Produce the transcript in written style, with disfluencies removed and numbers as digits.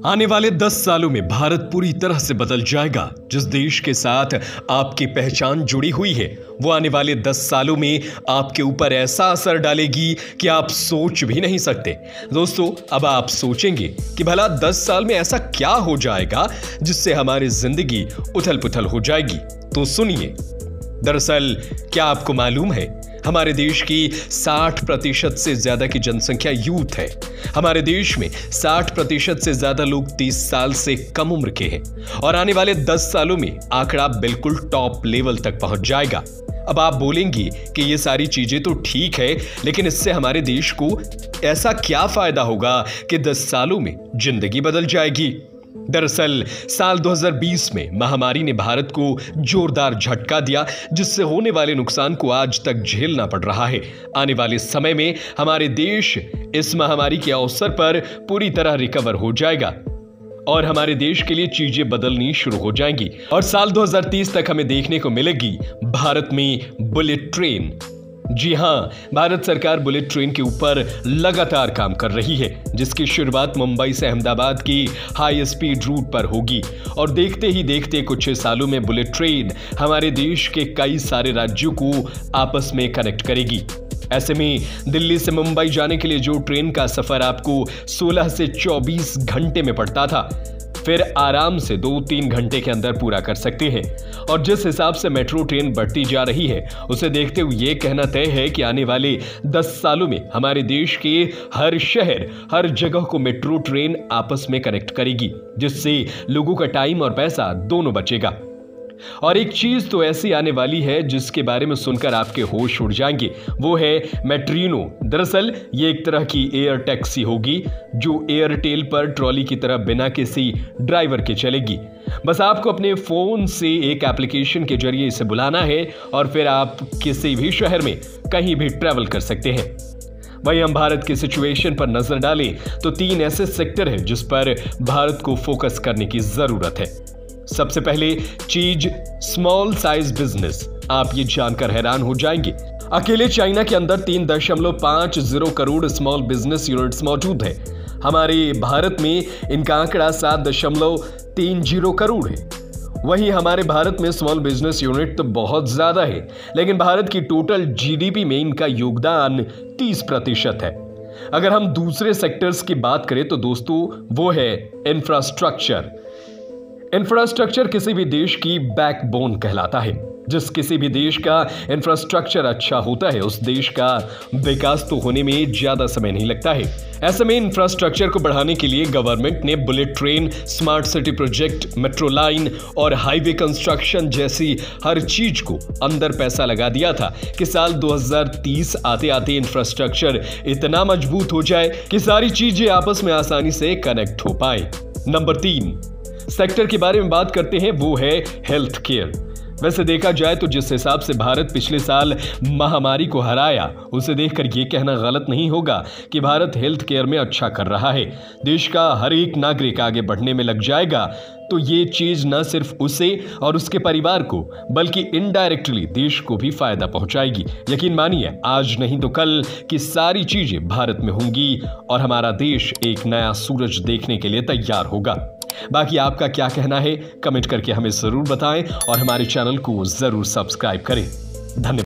आने वाले 10 सालों में भारत पूरी तरह से बदल जाएगा। जिस देश के साथ आपकी पहचान जुड़ी हुई है वो आने वाले 10 सालों में आपके ऊपर ऐसा असर डालेगी कि आप सोच भी नहीं सकते। दोस्तों, अब आप सोचेंगे कि भला 10 साल में ऐसा क्या हो जाएगा जिससे हमारी जिंदगी उथल पुथल हो जाएगी। तो सुनिए। दरअसल क्या आपको मालूम है, हमारे देश की 60% से ज्यादा की जनसंख्या यूथ है। हमारे देश में 60% से ज्यादा लोग 30 साल से कम उम्र के हैं और आने वाले 10 सालों में आंकड़ा बिल्कुल टॉप लेवल तक पहुंच जाएगा। अब आप बोलेंगे कि ये सारी चीजें तो ठीक है, लेकिन इससे हमारे देश को ऐसा क्या फायदा होगा कि 10 सालों में जिंदगी बदल जाएगी। दरअसल साल 2020 में महामारी ने भारत को जोरदार झटका दिया, जिससे होने वाले नुकसान को आज तक झेलना पड़ रहा है। आने वाले समय में हमारे देश इस महामारी के अवसर पर पूरी तरह रिकवर हो जाएगा और हमारे देश के लिए चीजें बदलनी शुरू हो जाएंगी और साल 2030 तक हमें देखने को मिलेगी भारत में बुलेट ट्रेन। जी हां, भारत सरकार बुलेट ट्रेन के ऊपर लगातार काम कर रही है, जिसकी शुरुआत मुंबई से अहमदाबाद की हाई स्पीड रूट पर होगी और देखते ही देखते कुछ सालों में बुलेट ट्रेन हमारे देश के कई सारे राज्यों को आपस में कनेक्ट करेगी। ऐसे में दिल्ली से मुंबई जाने के लिए जो ट्रेन का सफर आपको 16 से 24 घंटे में पड़ता था, फिर आराम से 2-3 घंटे के अंदर पूरा कर सकते हैं। और जिस हिसाब से मेट्रो ट्रेन बढ़ती जा रही है, उसे देखते हुए यह कहना तय है कि आने वाले 10 सालों में हमारे देश के हर शहर, हर जगह को मेट्रो ट्रेन आपस में कनेक्ट करेगी, जिससे लोगों का टाइम और पैसा दोनों बचेगा। और एक चीज तो ऐसी आने वाली है जिसके बारे में सुनकर आपके होश उड़ जाएंगे, वो है मेट्रीनो। दरअसल ये एक तरह की एयर टैक्सी होगी जो एयरटेल पर ट्रॉली की तरह बिना किसी ड्राइवर के चलेगी। बस आपको अपने फोन से एक एप्लीकेशन के जरिए इसे बुलाना है और फिर आप किसी भी शहर में कहीं भी ट्रैवल कर सकते हैं। वहीं हम भारत की सिचुएशन पर नजर डालें तो 3 ऐसे सेक्टर हैं जिस पर भारत को फोकस करने की जरूरत है। सबसे पहले चीज स्मॉल साइज बिजनेस। आप ये जानकर हैरान हो जाएंगे, अकेले चाइना के अंदर 3.50 करोड़ स्मॉल बिजनेस यूनिट्स मौजूद है। हमारे भारत में इनका आंकड़ा 7.30 करोड़ है। वहीं हमारे भारत में स्मॉल बिजनेस यूनिट तो बहुत ज्यादा है, लेकिन भारत की टोटल जीडीपी में इनका योगदान 30% है। अगर हम दूसरे सेक्टर्स की बात करें तो दोस्तों वो है इंफ्रास्ट्रक्चर। इंफ्रास्ट्रक्चर किसी भी देश की बैकबोन कहलाता है। जिस किसी भी देश का इंफ्रास्ट्रक्चर अच्छा होता है, उस देश का विकास तो होने में ज्यादा समय नहीं लगता है। ऐसे में इंफ्रास्ट्रक्चर को बढ़ाने के लिए गवर्नमेंट ने bullet train, smart city project, metro line और हाईवे कंस्ट्रक्शन जैसी हर चीज को अंदर पैसा लगा दिया था कि साल 2030 आते आते इंफ्रास्ट्रक्चर इतना मजबूत हो जाए कि सारी चीजें आपस में आसानी से कनेक्ट हो पाए। नंबर 3 सेक्टर के बारे में बात करते हैं, वो है हेल्थ केयर। वैसे देखा जाए तो जिस हिसाब से भारत पिछले साल महामारी को हराया, उसे देखकर यह कहना गलत नहीं होगा कि भारत हेल्थ केयर में अच्छा कर रहा है। देश का हर एक नागरिक आगे बढ़ने में लग जाएगा तो ये चीज न सिर्फ उसे और उसके परिवार को बल्कि इनडायरेक्टली देश को भी फायदा पहुंचाएगी। यकीन मानिए, आज नहीं तो कल की सारी चीजें भारत में होंगी और हमारा देश एक नया सूरज देखने के लिए तैयार होगा। बाकी आपका क्या कहना है, कमेंट करके हमें जरूर बताएं और हमारे चैनल को जरूर सब्सक्राइब करें। धन्यवाद।